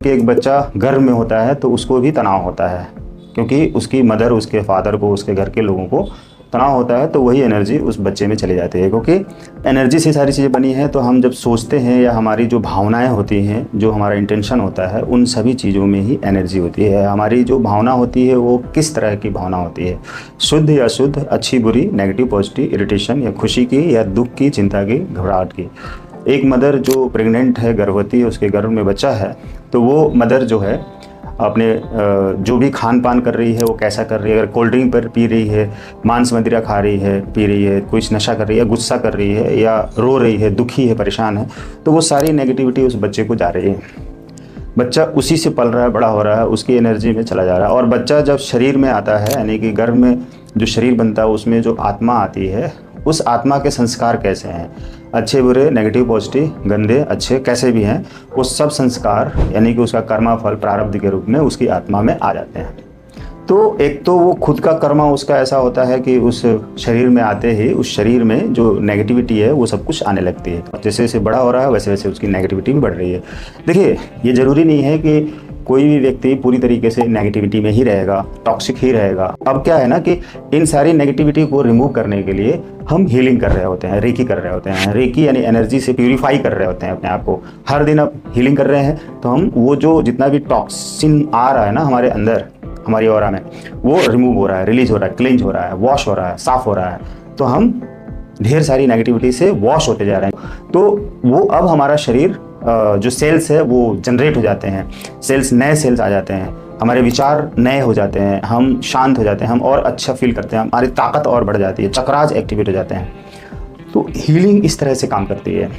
कि एक बच्चा गर्भ में होता है तो उसको भी तनाव होता है, क्योंकि उसकी मदर, उसके फादर को, उसके घर के लोगों को तनाव होता है, तो वही एनर्जी उस बच्चे में चली जाती है। क्योंकि एनर्जी से सारी चीज़ें बनी हैं, तो हम जब सोचते हैं या हमारी जो भावनाएं होती हैं, जो हमारा इंटेंशन होता है, उन सभी चीज़ों में ही एनर्जी होती है। हमारी जो भावना होती है वो किस तरह की भावना होती है, शुद्ध या अशुद्ध, अच्छी बुरी, नेगेटिव पॉजिटिव, इरिटेशन या खुशी की या दुख की, चिंता की, घबराहट की। एक मदर जो प्रेग्नेंट है, गर्भवती है, उसके गर्भ में बच्चा है, तो वो मदर जो है अपने जो भी खान पान कर रही है वो कैसा कर रही है। अगर कोल्ड ड्रिंक पर पी रही है, मांस मदिरा खा रही है, पी रही है, कुछ नशा कर रही है, गुस्सा कर रही है या रो रही है, दुखी है, परेशान है, तो वो सारी नेगेटिविटी उस बच्चे को जा रही है। बच्चा उसी से पल रहा है, बड़ा हो रहा है, उसकी एनर्जी में चला जा रहा है। और बच्चा जब शरीर में आता है, यानी कि गर्भ में जो शरीर बनता है, उसमें जो आत्मा आती है, उस आत्मा के संस्कार कैसे हैं, अच्छे बुरे, नेगेटिव पॉजिटिव, गंदे अच्छे, कैसे भी हैं, वो सब संस्कार यानी कि उसका कर्मा फल प्रारब्ध के रूप में उसकी आत्मा में आ जाते हैं। तो एक तो वो खुद का कर्मा उसका ऐसा होता है कि उस शरीर में आते ही उस शरीर में जो नेगेटिविटी है वो सब कुछ आने लगती है। जैसे जैसे बड़ा हो रहा है वैसे वैसे उसकी नेगेटिविटी भी बढ़ रही है। देखिए, ये ज़रूरी नहीं है कि कोई भी व्यक्ति पूरी तरीके से नेगेटिविटी में ही रहेगा, टॉक्सिक ही रहेगा। अब क्या है ना कि इन सारी नेगेटिविटी को रिमूव करने के लिए हम हीलिंग कर रहे होते हैं, रेकी कर रहे होते हैं। रेकी यानी एनर्जी से प्यूरिफाई कर रहे होते हैं अपने आप को। हर दिन अब हीलिंग कर रहे हैं, तो हम वो जो जितना भी टॉक्सिन आ रहा है ना हमारे अंदर, हमारी ऑरा में, वो रिमूव हो रहा है, रिलीज हो रहा है, क्लींज हो रहा है, वॉश हो रहा है, साफ हो रहा है। तो हम ढेर सारी नेगेटिविटी से वॉश होते जा रहे हैं। तो वो अब हमारा शरीर जो सेल्स है वो जनरेट हो जाते हैं, सेल्स, नए सेल्स आ जाते हैं, हमारे विचार नए हो जाते हैं, हम शांत हो जाते हैं, हम और अच्छा फील करते हैं, हमारी ताकत और बढ़ जाती है, चक्रास एक्टिवेट हो जाते हैं। तो हीलिंग इस तरह से काम करती है।